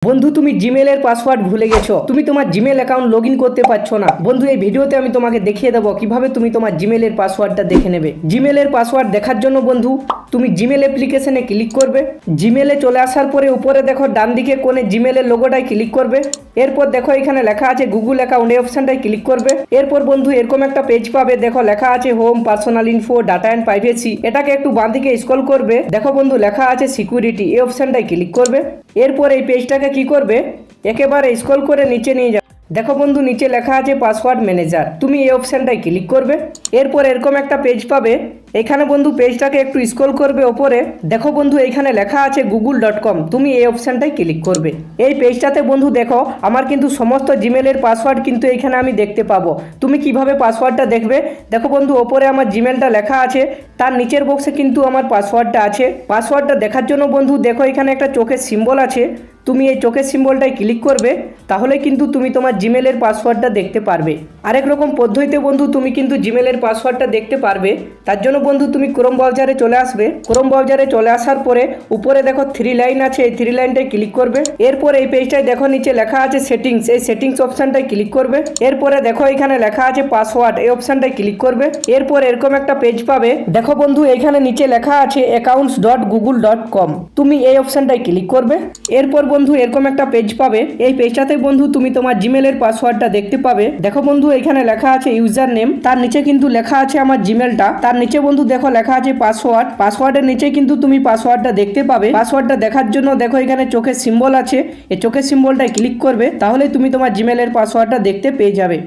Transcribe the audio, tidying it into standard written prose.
বন্ধু তুমি জিমেলের পাসওয়ার্ড ভুলে গেছো, তুমি তোমার জিমেল অ্যাকাউন্ট লগ ইন করতে পারছো না। বন্ধু এই ভিডিওতে আমি তোমাকে দেখিয়ে দেবো কিভাবে তুমি তোমার জিমেলের পাসওয়ার্ডটা দেখে নেবে। জিমেলের পাসওয়ার্ড দেখার জন্য বন্ধু তুমি জিমেল অ্যাপ্লিকেশনে ক্লিক করবে। জিমেলে চলে আসার পরে উপরে দেখো ডান দিকে কোণে জিমেলের লোগোটায় ক্লিক করবে। এরপর দেখো এখানে লেখা আছে গুগল অ্যাকাউন্ট, এই অপশনটায় ক্লিক করবে। এরপর বন্ধু এরকম একটা পেজ পাবে, দেখো লেখা আছে home, personal info, data and privacy. এটাকে একটু বাঁ দিকে স্ক্রল করবে, দেখো বন্ধু লেখা আছে সিকিউরিটি, এই অপশনটায় ক্লিক করবে। এরপর এই পেজটাকে কি করবে, একেবারে স্ক্রল করে নিচে নিয়ে যাবে। দেখো বন্ধু নিচে লেখা আছে পাসওয়ার্ড ম্যানেজার, তুমি এই অপশনটায় ক্লিক করবে। এরপর এরকম একটা পেজ পাবে, এখানে বন্ধু পেজটাকে একটু স্ক্রল করবে ওপরে, দেখো বন্ধু এখানে লেখা আছে google.com, তুমি এই অপশনটায় ক্লিক করবে। এই পেজটাতে বন্ধু দেখো আমার কিন্তু সমস্ত জিমেলের পাসওয়ার্ড কিন্তু এখানে আমি দেখতে পাবো। তুমি কিভাবে পাসওয়ার্ডটা দেখবে, দেখো বন্ধু ওপরে আমার জিমেলটা লেখা আছে, তার নিচের বক্সে কিন্তু আমার পাসওয়ার্ডটা আছে। পাসওয়ার্ডটা দেখার জন্য বন্ধু দেখো এখানে একটা চোখের সিম্বল আছে, তুমি এই চোখের সিম্বলটায় ক্লিক করবে, তাহলে কিন্তু তুমি তোমার জিমেলের পাসওয়ার্ডটা দেখতে পারবে। আরেক রকম পদ্ধতিতে বন্ধু তুমি কিন্তু জিমেলের পাসওয়ার্ডটা দেখতে পারবে। তার জন্য বন্ধু তুমি ক্রোম ব্রাউজারে চলে আসবে। ক্রোম ব্রাউজারে চলে আসার পরে উপরে দেখো 3 লাইন আছে, এই 3 লাইনটায় ক্লিক করবে। এরপর এই পেজটায় দেখো নিচে লেখা আছে সেটিংস, এই সেটিংস অপশনটায় ক্লিক করবে। এরপরে দেখো এখানে লেখা আছে পাসওয়ার্ড, এই অপশনটায় ক্লিক করবে। এরপর এরকম একটা পেজ পাবে, দেখো বন্ধু এখানে নিচে লেখা আছে accounts.google.com, তুমি এই অপশনটায় ক্লিক করবে। এরপর বন্ধু এরকম একটা পেজ পাবে, এই পেজটাতে বন্ধু তুমি তোমার জিমেলের পাসওয়ার্ডটা দেখতে পাবে। দেখো বন্ধু এখানে লেখা আছে ইউজার নেম, তার নিচে কিন্তু লেখা আছে আমার জিমেলটা, তার নিচে বন্ধু দেখো লেখা আছে পাসওয়ার্ড, পাসওয়ার্ডের নিচে কিন্তু তুমি পাসওয়ার্ডটা দেখতে পাবে। পাসওয়ার্ডটা দেখার জন্য দেখো এখানে চোখের সিম্বল আছে, এই চোখের সিম্বলটায় ক্লিক করবে, তাহলে তুমি তোমার জিমেলের পাসওয়ার্ডটা দেখতে পেয়ে যাবে।